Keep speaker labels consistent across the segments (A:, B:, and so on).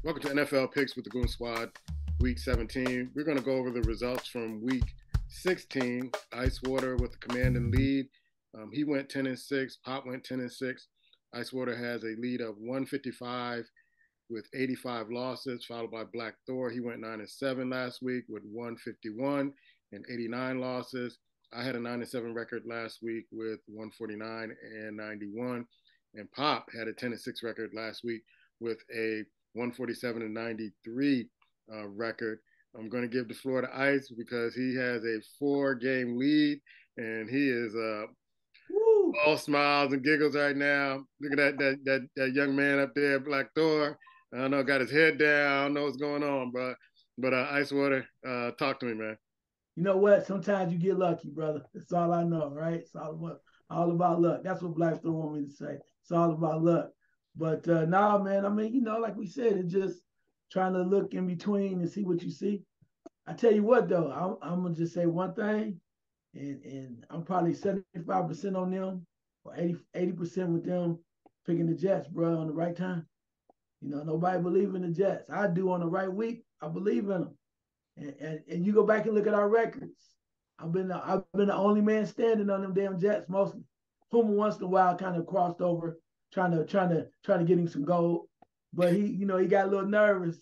A: Welcome to NFL Picks with the Goon Squad, Week 17. We're going to go over the results from Week 16. Icewater with the command and lead. He went 10-6. Pop went 10-6. Icewater has a lead of 155 with 85 losses, followed by Black Thor. He went 9-7 last week with 151 and 89 losses. I had a 9-7 record last week with 149 and 91. And Pop had a 10-6 record last week with a 147 and 93 record. I'm going to give the floor to Ice because he has a 4-game lead and he is all smiles and giggles right now. Look at that young man up there, Black Thor. I don't know, got his head down. I don't know what's going on, but Icewater, talk to me, man.
B: You know what? Sometimes you get lucky, brother. That's all I know, right? It's all about luck. That's what Black Thor want me to say. It's all about luck. But nah, man, I mean, like we said, it's just trying to look in between and see what you see. I tell you what, though, I'm going to just say one thing, and I'm probably 75% on them or 80% with them picking the Jets, bro, on the right time. Nobody believe in the Jets. I do on the right week. I believe in them. And you go back and look at our records. I've been the only man standing on them damn Jets mostly. Puma once in a while kind of crossed over, trying to get him some gold, but he got a little nervous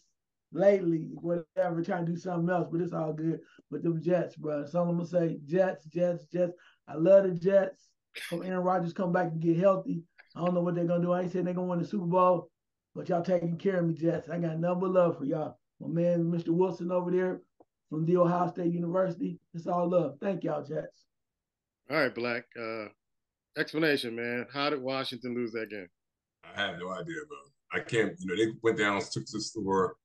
B: lately, whatever, trying to do something else. But it's all good. But them Jets, bro. That's all I'm gonna say. Jets. I love the Jets. Hope Aaron Rodgers come back and get healthy. I don't know what they're gonna do. I ain't saying they're gonna win the Super Bowl, but y'all taking care of me, Jets. I got nothing but love for y'all. My man, Mr. Wilson over there from the Ohio State University. It's all love. Thank y'all, Jets.
A: All right, Black. Explanation, man. How did Washington lose that game?
C: I have no idea, bro. I can't, they went down, took to the score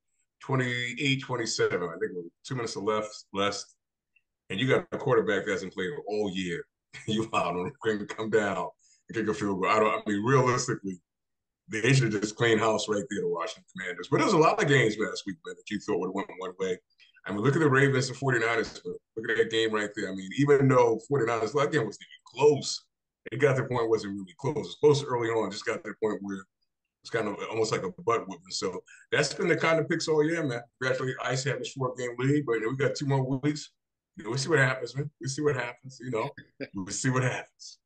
C: 28-27. I think 2 minutes left. And you got a quarterback that hasn't played all year. You allowed him to come down and kick a field goal. I mean, realistically, they should have just clean house right there, the Washington Commanders. But there's a lot of games last week, man, that you thought would have went one way. I mean, look at the Ravens and 49ers. Look at that game right there. I mean, even though 49ers, that game wasn't even close, it got to the point it wasn't really close. It was close early on, just got to the point where it's kind of almost like a butt whipping. So that's been the kind of picks all year, man. Gradually, Ice had a 4-game lead, but we got 2 more weeks. We'll see what happens, man. We'll see what happens, We'll see what happens.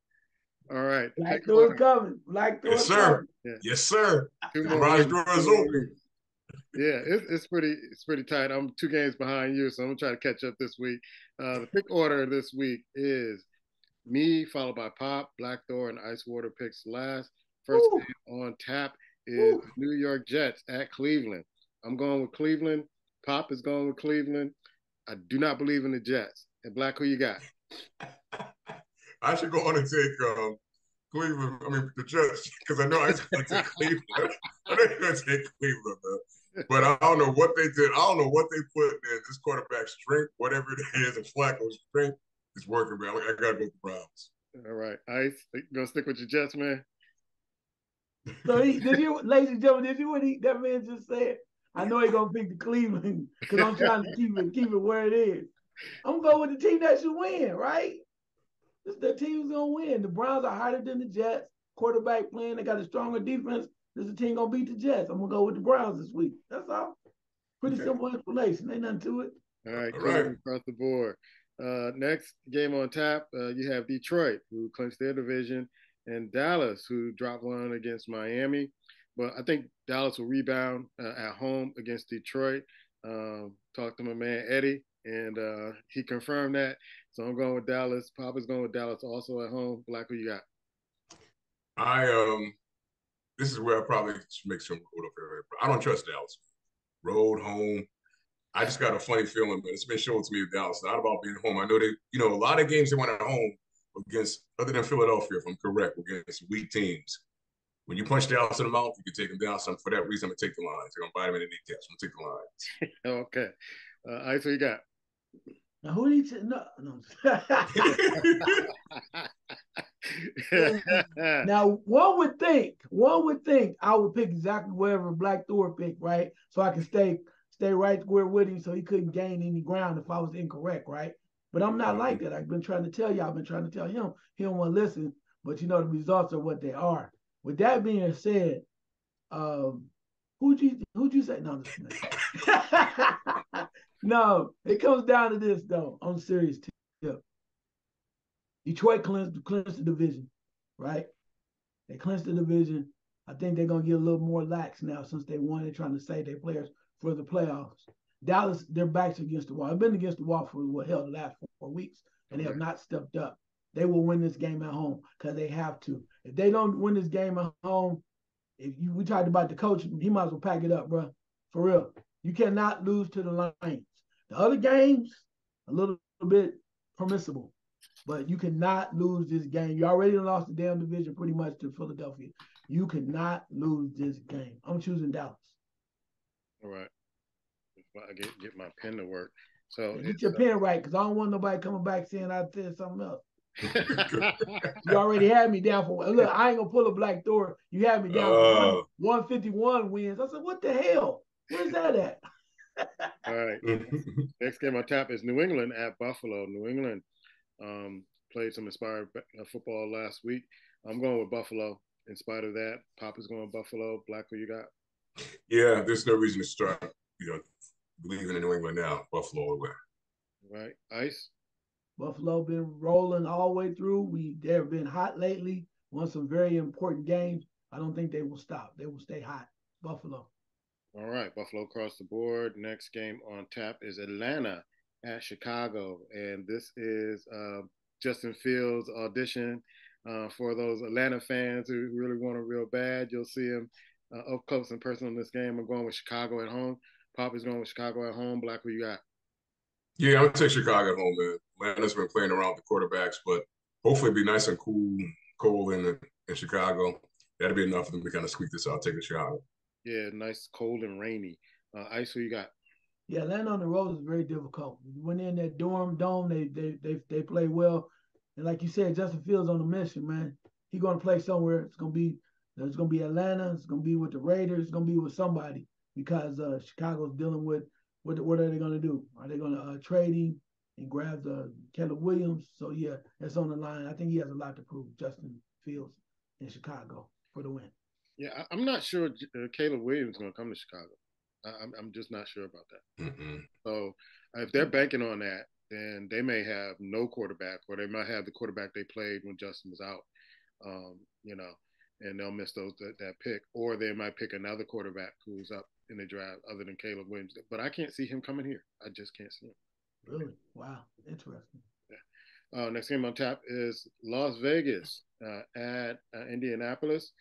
A: All right.
B: Black Thor's coming. Black Thor's coming.
C: Yeah. Yes, sir.
A: Two
C: more garage door is open.
A: Yeah, it's pretty tight. I'm 2 games behind you, so I'm gonna try to catch up this week. The pick order this week is me, followed by Pop, Black Thor, and Icewater picks last. First game on tap is New York Jets at Cleveland. I'm going with Cleveland. Pop is going with Cleveland. I do not believe in the Jets. And Black, who you got?
C: I should go on and take Cleveland. I mean, the Jets, because I know I was going to take Cleveland. I know you're going to take Cleveland, man. But I don't know what they did. I don't know what they put in this quarterback's strength, whatever it is, and Flacco's strength is working, man. I got to go with the Browns.
A: All right. Ice, you going to stick with your Jets, man?
B: So ladies and gentlemen, did you what that man just said? I know he's gonna pick the Cleveland because I'm trying to keep it where it is. I'm going with the team that should win, right? The team's gonna win. The Browns are harder than the Jets. Quarterback playing, they got a stronger defense. This team gonna beat the Jets. I'm gonna go with the Browns this week. That's all. Pretty simple explanation. Ain't nothing to it.
A: All right, Cleveland across the board. Next game on tap, you have Detroit, who clinched their division, and Dallas, who dropped one against Miami. But I think Dallas will rebound at home against Detroit. Talked to my man Eddie, and he confirmed that. So I'm going with Dallas. Papa's going with Dallas also at home. Black, who you got?
C: This is where I probably should make some road up here. I don't trust Dallas. Road, home. I just got a funny feeling, but it's been shown to me that Dallas is not about being home. I know they, a lot of games they went at home against, other than Philadelphia, if I'm correct, against weak teams. When you punch Dallas in the mouth, you can take them down. So for that reason, I'm going to take the lines. They're going to bite them in the kneecaps. I'm going to take
A: the lines. Okay. Ice, what you got?
B: Now, who did he no. Now, one would think I would pick exactly wherever Black Thor picked, right? So I can stay right square with him so he couldn't gain any ground if I was incorrect, right? But I'm not like that. I've been trying to tell you. I've been trying to tell him. He don't want to listen, but the results are what they are. With that being said, Who'd you say? No, no. It comes down to this though. On serious tip, Detroit clinched the division, right? They clinched the division. I think they're gonna get a little more lax now since they won. They're trying to save their players for the playoffs. Dallas, their backs against the wall. I've been against the wall for what hell the last 4 weeks, and they have not stepped up. They will win this game at home because they have to. If they don't win this game at home, we talked about the coach, he might as well pack it up, bro. For real. You cannot lose to the Lions. The other games, a little bit permissible, but you cannot lose this game. You already lost the damn division pretty much to Philadelphia. You cannot lose this game. I'm choosing Dallas.
A: All right. I get my pen to work. So
B: get your pen right, because I don't want nobody coming back saying I said something else. You already had me down for look. I ain't gonna pull a Black Thor. You had me down for 151 wins. I said, what the hell? Where's that at?
A: All right. Next game on tap is New England at Buffalo. New England played some inspired football last week. I'm going with Buffalo. In spite of that, Pop is going with Buffalo. Black, who you got?
C: Yeah, there's no reason to start, believing in New England now. Buffalo away.
A: Right. Ice?
B: Buffalo been rolling all the way through. They've been hot lately. Won some very important games. I don't think they will stop. They will stay hot. Buffalo.
A: All right. Buffalo across the board. Next game on tap is Atlanta at Chicago. And this is Justin Fields' audition for those Atlanta fans who really want it real bad. You'll see him up close and personal in this game. I'm going with Chicago at home. Pop is going with Chicago at home. Black, who you got?
C: Yeah, I'm going to take Chicago at home, man. Atlanta's been playing around with the quarterbacks, but hopefully it'll be nice and cold in Chicago. That'll be enough for them to kind of squeak this out. I'll take the Chicago.
A: Yeah, nice, cold, and rainy. Ice, who you got?
B: Yeah, Atlanta on the road is very difficult. When they're in that dome, they play well. And like you said, Justin Fields on a mission, man. He's going to play somewhere. It's going to be Atlanta. It's going to be with the Raiders. It's going to be with somebody because Chicago's dealing with what are they going to do? Are they going to trade him and grab the Caleb Williams? So, yeah, that's on the line. I think he has a lot to prove, Justin Fields in Chicago for the win.
A: Yeah, I'm not sure Caleb Williams is going to come to Chicago. I'm just not sure about that.
C: Mm-hmm.
A: So if they're banking on that, then they may have no quarterback, or they might have the quarterback they played when Justin was out, and they'll miss that pick. Or they might pick another quarterback who's up in the draft other than Caleb Williams. But I can't see him coming here. I just can't see him.
B: Really? Wow. Interesting.
A: Yeah. Next game on tap is Las Vegas at Indianapolis.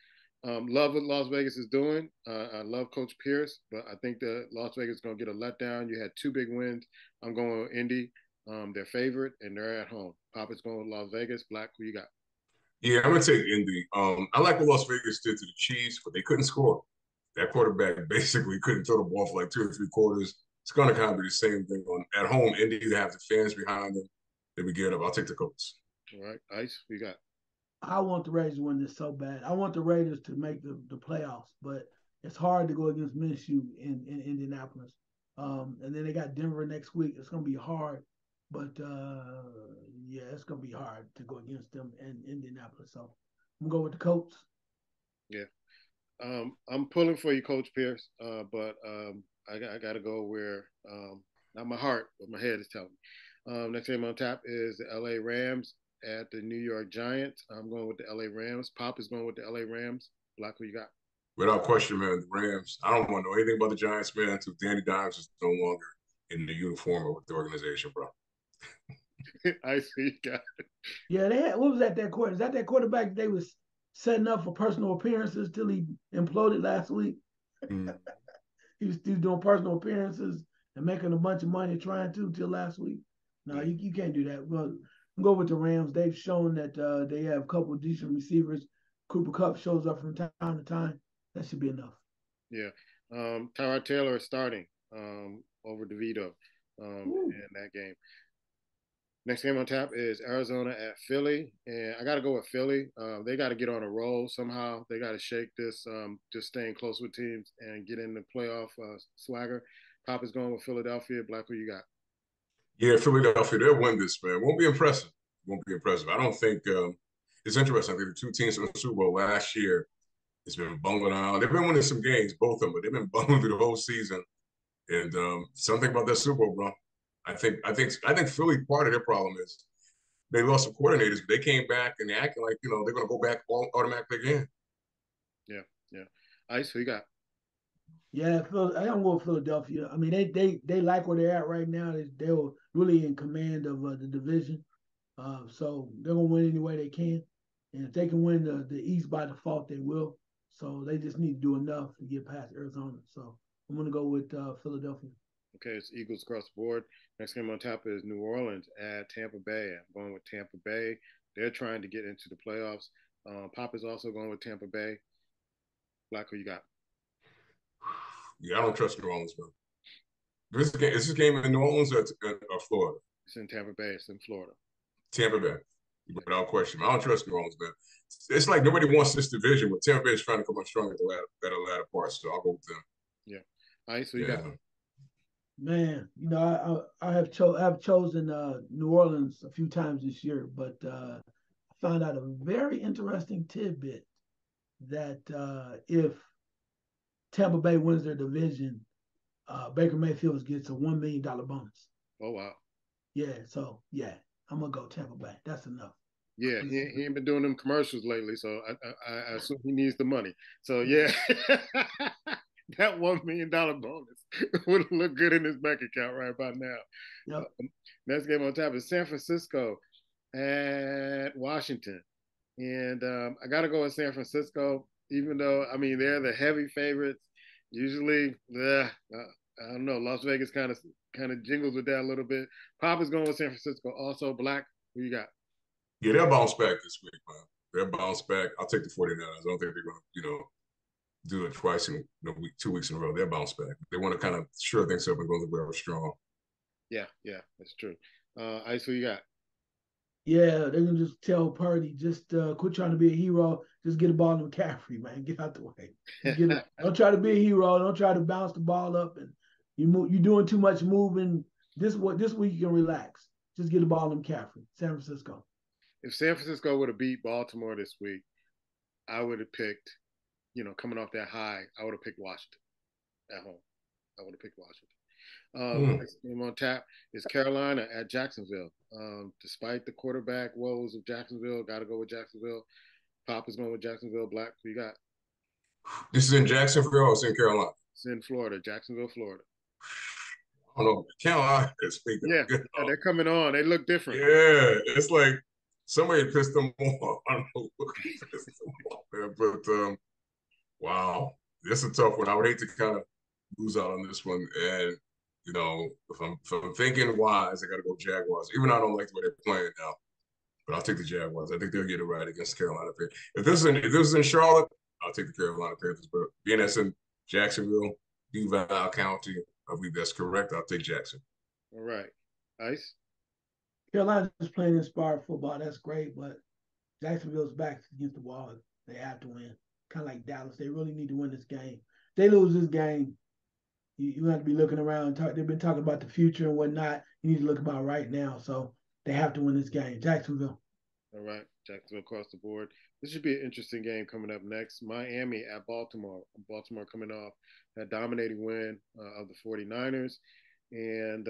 A: Love what Las Vegas is doing. I love Coach Pierce, but I think that Las Vegas is going to get a letdown. You had 2 big wins. I'm going with Indy. Their favorite, and they're at home. Papa's going with Las Vegas. Black, who you got?
C: Yeah, I'm going to take Indy. I like what Las Vegas did to the Chiefs, but they couldn't score. That quarterback basically couldn't throw the ball for like 2 or 3 quarters. It's going to kind of be the same thing at home. Indy, they have the fans behind them. They would get up. I'll take the Colts.
A: All right. Ice, who you got?
B: I want the Raiders to win this so bad. I want the Raiders to make the playoffs, but it's hard to go against Minshew in Indianapolis. And then they got Denver next week. It's going to be hard. But, yeah, it's going to be hard to go against them in Indianapolis. So I'm going to go with the Colts.
A: Yeah. I'm pulling for you, Coach Pierce, but I got to go where not my heart, but my head is telling me. Next game on tap is the L.A. Rams at the New York Giants. I'm going with the L.A. Rams. Pop is going with the L.A. Rams. Black, who you got?
C: Without question, man, the Rams. I don't want to know anything about the Giants, man, until Danny Dimes is no longer in the uniform or with the organization, bro.
A: I see. Got it.
B: Yeah, they had, what was that quarter? Is that quarterback they was setting up for personal appearances till he imploded last week?
C: Mm.
B: He was still doing personal appearances and making a bunch of money trying to till last week. No, you can't do that. Well, go with the Rams. They've shown that they have a couple of decent receivers. Cooper Kupp shows up from time to time. That should be enough.
A: Yeah. Tyrod Taylor is starting over DeVito in that game. Next game on tap is Arizona at Philly. And I got to go with Philly. They got to get on a roll somehow. They got to shake this, just staying close with teams and get in the playoff swagger. Pop is going with Philadelphia. Black, who you got?
C: Yeah, Philadelphia, they'll win this, man. Won't be impressive. Won't be impressive. I don't think it's interesting. I think the 2 teams in the Super Bowl last year, It's been bungling out. They've been winning some games, both of them, but they've been bungling through the whole season. And something about that Super Bowl, bro. I think Philly, part of their problem is they lost some coordinators, but they came back and they're acting like, they're going to go back automatically again.
A: Yeah, yeah. Ice, who you got?
B: Yeah, I'm going Philadelphia. I mean, they like where they're at right now. They're really in command of the division, so they're gonna win any way they can. And if they can win the East by default, they will. So they just need to do enough to get past Arizona. So I'm gonna go with Philadelphia.
A: Okay, it's Eagles across the board. Next game on top is New Orleans at Tampa Bay. I'm going with Tampa Bay. They're trying to get into the playoffs. Pop is also going with Tampa Bay. Black, who you got?
C: Yeah, I don't trust New Orleans, bro. Is this game in New Orleans or Florida?
A: It's in Tampa Bay. It's in Florida.
C: Tampa Bay, without question. I don't trust New Orleans, man. It's like nobody wants this division, but Tampa Bay is trying to come on strong at the latter part, so I'll go with them.
A: Yeah. All right, so you got
B: Man, I have chosen New Orleans a few times this year, but I found out a very interesting tidbit that if Tampa Bay wins their division, Baker Mayfield gets a $1 million bonus.
A: Oh wow.
B: Yeah, so yeah, I'm gonna go Tampa Bay. That's enough.
A: Yeah, he ain't been doing them commercials lately, so I assume he needs the money. So yeah, that $1 million bonus would look good in his bank account right about now.
B: Yep.
A: Next game on top is San Francisco at Washington, and I got to go with San Francisco, even though I mean they're the heavy favorites. Usually, I don't know. Las Vegas kind of jingles with that a little bit. Pop is going with San Francisco. Also, Black, who you got?
C: Yeah, they'll bounce back this week, man. They'll bounce back. I'll take the 49ers. I don't think they're going to, do it twice in 2 weeks in a row. They'll bounce back. They want to kind of sure things up and go very strong.
A: Yeah, that's true. Ice, who you got?
B: Yeah, they're gonna just tell Purdy, just quit trying to be a hero. Just get a ball to McCaffrey, man. Get out the way. Don't try to be a hero. Don't try to bounce the ball up, and you're doing too much moving. This week you can relax. Just get the ball to McCaffrey. San Francisco.
A: If San Francisco would have beat Baltimore this week, I would have picked, coming off that high, I would have picked Washington at home. I would have picked Washington. Next game on tap is Carolina at Jacksonville. Despite the quarterback woes of Jacksonville, got to go with Jacksonville. Pop is going with Jacksonville. Black, who you got?
C: This is in Jacksonville or it's in Carolina?
A: It's in Florida, Jacksonville, Florida.
C: I don't know. Carolina is speaking.
A: Yeah, they're coming on. They look different.
C: Yeah, it's like somebody pissed them off. I don't know who pissed them off, man. But this is a tough one. I would hate to kind of lose out on this one. And if I'm thinking wise, I got to go Jaguars. Even though I don't like the way they're playing now, but I'll take the Jaguars. I think they'll get it right against Carolina. If this is in Charlotte, I'll take the Carolina Panthers. But being that's in Jacksonville, Duval County, I believe that's correct. I'll take Jackson.
A: All right, Ice.
B: Carolina's playing inspired football. That's great, but Jacksonville's back against the wall. They have to win. Kind of like Dallas. They really need to win this game. If they lose this game, you have to be looking around. They've been talking about the future and whatnot. You need to look about right now. So they have to win this game. Jacksonville.
A: All right, Jacksonville across the board. This should be an interesting game coming up next. Miami at Baltimore. Baltimore coming off that dominating win of the 49ers. And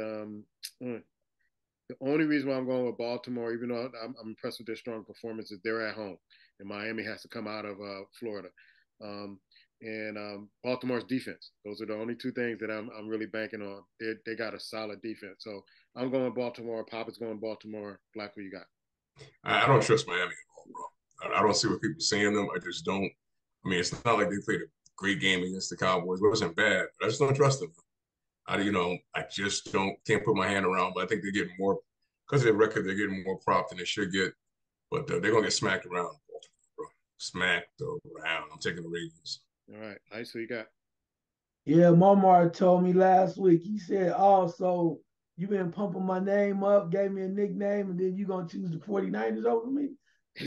A: the only reason why I'm going with Baltimore, even though I'm impressed with their strong performance, is they're at home. And Miami has to come out of Florida. And Baltimore's defense. Those are the only two things that I'm really banking on. They got a solid defense. So I'm going Baltimore. Pop is going Baltimore. Black, who you got?
C: I don't trust Miami at all, bro. I don't see what people saying them. I just don't. I mean, it's not like they played a great game against the Cowboys. It wasn't bad. But I just don't trust them. I just can't put my hand around. But I think they're getting more because of their record. They're getting more prop than they should get. But they're gonna get smacked around, bro. Smacked around. I'm taking the Ravens.
A: All right, Ice, who you got?
B: Yeah, Momar told me last week. He said, "Oh, so you been pumping my name up, gave me a nickname, and then you gonna choose the 49ers over me?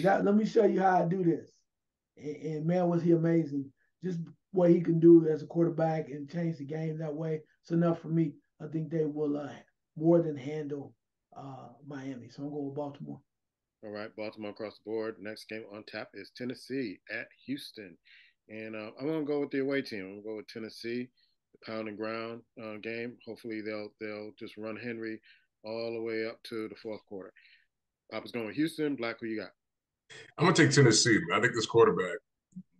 B: Let me show you how I do this." And man, was he amazing! Just what he can do as a quarterback and change the game that way. It's enough for me. I think they will more than handle Miami. So I'm going with Baltimore.
A: All right, Baltimore across the board. Next game on tap is Tennessee at Houston. And I'm going to go with the away team. I'm going to go with Tennessee, the pound and ground game. Hopefully they'll just run Henry all the way up to the fourth quarter. Papa's going with Houston. Black, who you got?
C: I'm gonna take Tennessee. I think this quarterback,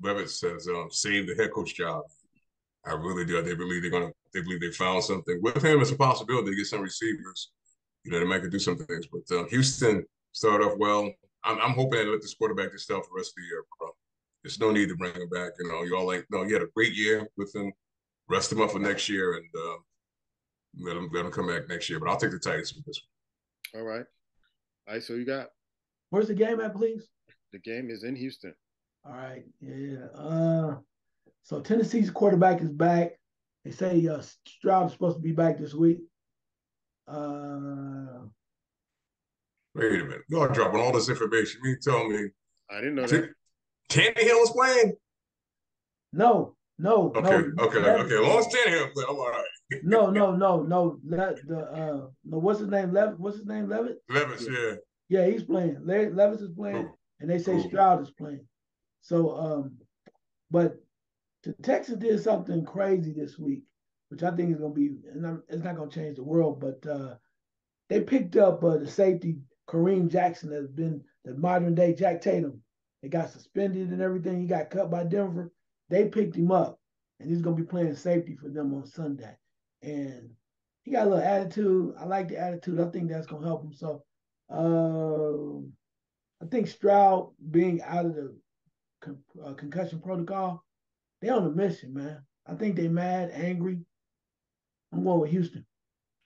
C: Levitt says, saved the head coach job. I really do. They believe they found something with him. It's a possibility to get some receivers. They might could do some things. But Houston started off well. I'm hoping they let this quarterback just stay for the rest of the year, bro. There's no need to bring him back. You all no, you had a great year with him. Rest him up for next year and let him come back next year. But I'll take the Titans for this
A: one. All right. All right, so you got.
B: Where's the game at, please?
A: The game is in Houston.
B: All right. Yeah. So Tennessee's quarterback is back. They say Stroud is supposed to be back this week.
C: Wait a minute. Y'all dropping all this information. You tell me.
A: I didn't know that.
C: Tannehill is playing?
B: No.
C: Okay. As long as Tannehill playing, I'm all right.
B: No. What's his name? Levitt?
C: Levis, yeah.
B: Yeah, he's playing. Levis is playing, and they say Stroud is playing. So, but the Texans did something crazy this week, which I think is going to be, and it's not going to change the world, but they picked up the safety Kareem Jackson that's been the modern day Jack Tatum. They got suspended and everything. He got cut by Denver. They picked him up, and he's going to be playing safety for them on Sunday. And he got a little attitude. I like the attitude. I think that's going to help him. So I think Stroud being out of the concussion protocol, they on a mission, man. I think they mad, angry. I'm going with Houston.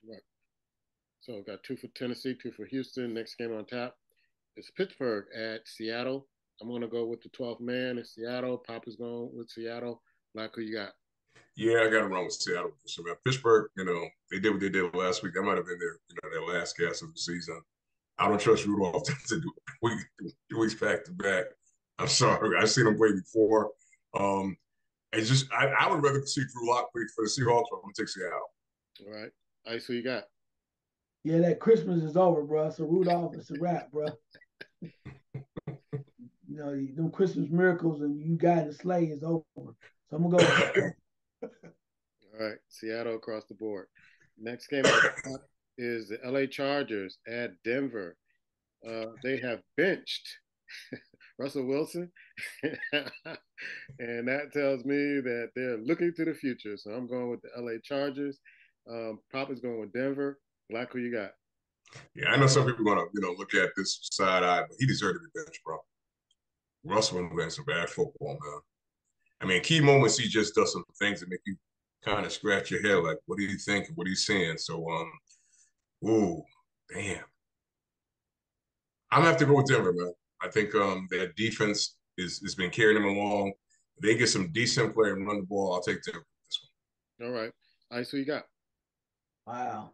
A: Right. So we've got 2 for Tennessee, 2 for Houston. Next game on tap is Pittsburgh at Seattle. I'm going to go with the 12th man. It's Seattle. Papa's going with Seattle. Black, who you got?
C: Yeah, I got to run with Seattle. So, man, Pittsburgh, they did what they did last week. That might have been their last gas of the season. I don't trust Rudolph to do it 2 weeks back to back. I'm sorry. I've seen him play before. It's just I would rather see Drew Lock play for the Seahawks, but I'm going to take Seattle.
A: All right. Ice, who you got?
B: Yeah, that Christmas is over, bro. So Rudolph, it's a wrap, bro. Them Christmas miracles and you got the sleigh is over. So I'm going to go with
A: All right. Seattle across the board. Next game is the LA Chargers at Denver. They have benched Russell Wilson, and that tells me that they're looking to the future. So I'm going with the LA Chargers. Papa's going with Denver. Black, who you got?
C: Yeah, I know some people are going to look at this side eye, but he deserved to be benched, bro. Russell been playing some bad football, man. I mean, key moments, he just does some things that make you kind of scratch your head, like, what are you thinking? What are you saying? So, ooh, damn. I'm going to have to go with Denver, man. I think their defense has been carrying them along. If they get some decent play and run the ball, I'll take Denver this
A: one. All right. Ice, who you got?
B: Wow.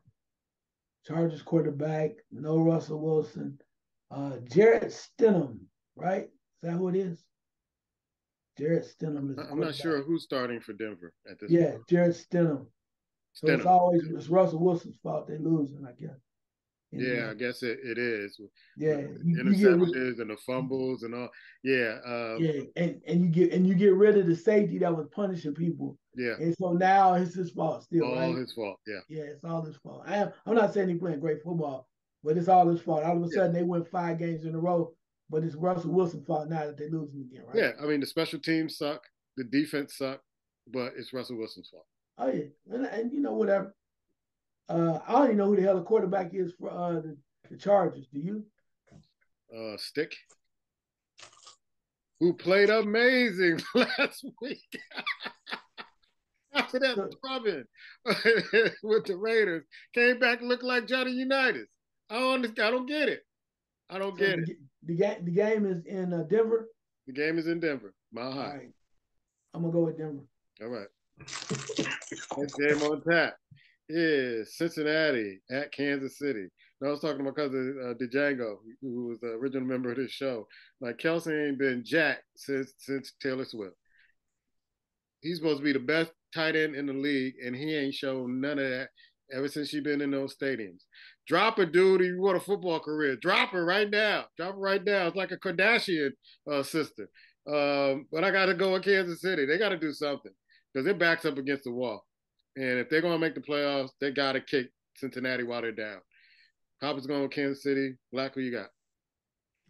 B: Chargers quarterback, no Russell Wilson. Jarrett Stidham, right? Is that who it is? Jarrett Stidham is.
A: I'm not sure who's starting for Denver at this
B: point.
A: point.
B: Jarrett Stidham. So it's Russell Wilson's fault they're losing, I guess.
A: Yeah, I guess it is.
B: Yeah,
A: interceptions and the fumbles and all. Yeah.
B: And you get rid of the safety that was punishing people.
A: Yeah.
B: And so now it's his fault still.
A: All his fault. Yeah.
B: Yeah, it's all his fault. I'm not saying he's playing great football, but it's all his fault. All of a sudden they win 5 games in a row, but it's Russell Wilson's fault now that they're losing again, right?
A: Yeah, I mean the special teams suck, the defense suck, but it's Russell Wilson's fault.
B: Oh yeah, and whatever. I don't even know who the hell the quarterback is for the Chargers. Do you?
A: Stick, who played amazing last week. After that scrubbing with the Raiders, came back and looked like Johnny Unitas. I don't get it. I don't get it.
B: The game is in Denver.
A: The game is in Denver. Mile High.
B: All right. I'm gonna go with Denver.
A: All right. Next game on tap is Cincinnati at Kansas City. Now, I was talking to my cousin Django, who was the original member of this show. Like, Kelsey ain't been jacked since Taylor Swift. He's supposed to be the best tight end in the league, and he ain't shown none of that ever since she's been in those stadiums. Drop her, dude, if you want a football career. Drop her right now. Drop her right now. It's like a Kardashian sister. But I got to go with Kansas City. They got to do something because their back's up against the wall. And if they're going to make the playoffs, they got to kick Cincinnati while they're down. Papa's going with Kansas City. Black, who you got?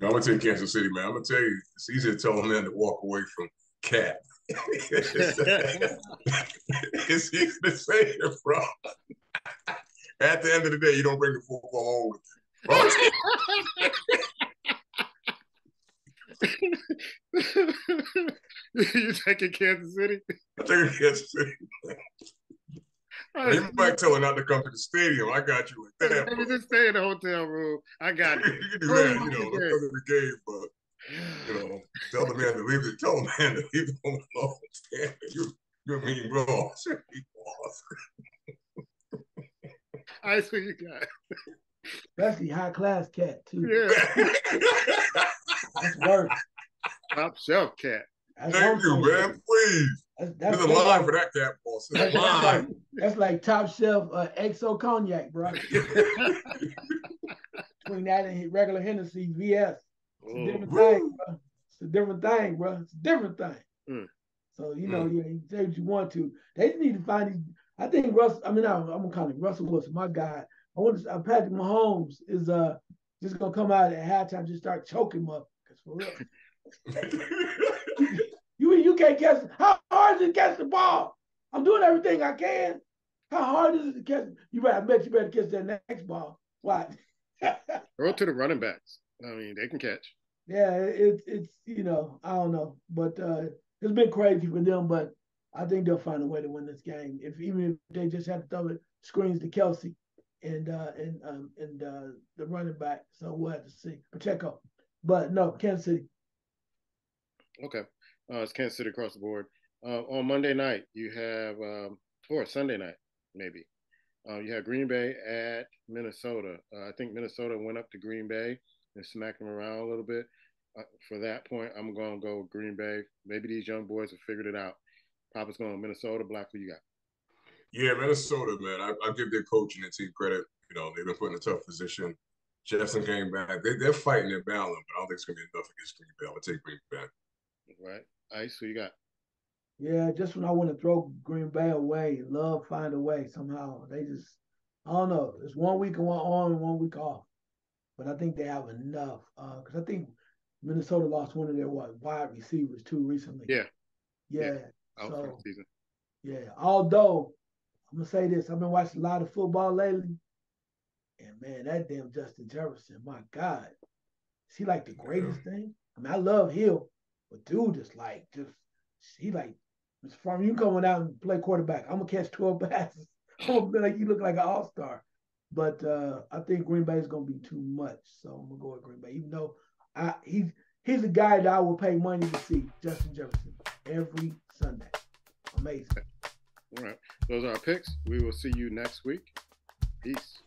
C: I'm going to take Kansas City, man. I'm going to tell you, it's easy to tell a man to walk away from Cat. It's easy to say it, bro. At the end of the day, you don't bring the football home with
A: you. You taking Kansas City?
C: I'm taking Kansas City. You might tell her not to come to the stadium. I got you with that.
A: Maybe just stay in the hotel room. I got you.
C: You can do that, don't come to the game, but tell the man to leave it. Tell the man to leave it alone. You're mean, bro.
A: Ice, what you got?
B: Especially high class Cat too.
A: Yeah.
B: That's worse.
A: Top shelf Cat.
C: Thank you, man. Please. There's a line for that Cat, boss.
B: That's like top shelf XO cognac, bro. Between that and regular Hennessy VS. It's a different thing, bro. It's a different thing, bro. It's a different thing. So, you say what you want to. They just need to find these. I think I'm gonna call him Russell Wilson, my guy. I want to Patrick Mahomes is just gonna come out at halftime, just start choking him up. Because for real. You can't catch. How hard is it to catch the ball? I'm doing everything I can. How hard is it to catch? I bet you better catch that next ball. Why?
A: Throw it to the running backs. I mean, they can catch.
B: Yeah, it's I don't know, but it's been crazy for them. But I think they'll find a way to win this game. Even if they just have to throw the screens to Kelsey and the running back. So we'll have to see. Pacheco, but no, Kansas City.
A: Okay. It's Kansas City across the board. On Monday night, you have, or Sunday night, maybe. You have Green Bay at Minnesota. I think Minnesota went up to Green Bay and smacked them around a little bit. For that point, I'm going to go with Green Bay. Maybe these young boys have figured it out. Papa's going with Minnesota. Black, who you got?
C: Yeah, Minnesota, man. I give their coach and their team credit. They've been put in a tough position. Jefferson came back. They're fighting their battle, but I don't think it's going to be enough against Green Bay. I'm going to take Green Bay.
A: Right. Ice, who you got?
B: Yeah, just when I want to throw Green Bay away, love find a way somehow. They just, I don't know. It's 1 week on and 1 week off. But I think they have enough. Because I think Minnesota lost one of their wide receivers too recently.
A: Yeah.
B: So,
A: for the season.
B: Yeah. Although, I'm going to say this. I've been watching a lot of football lately. And, man, that damn Justin Jefferson, my God. Is he like the greatest thing? I mean, I love Hill. But dude is he from you coming out and play quarterback. I'm gonna catch 12 passes. I'm gonna be like you look like an all-star. But I think Green Bay is gonna be too much. So I'm gonna go with Green Bay. Even though he's a guy that I will pay money to see, Justin Jefferson, every Sunday. Amazing.
A: All right. Those are our picks. We will see you next week. Peace.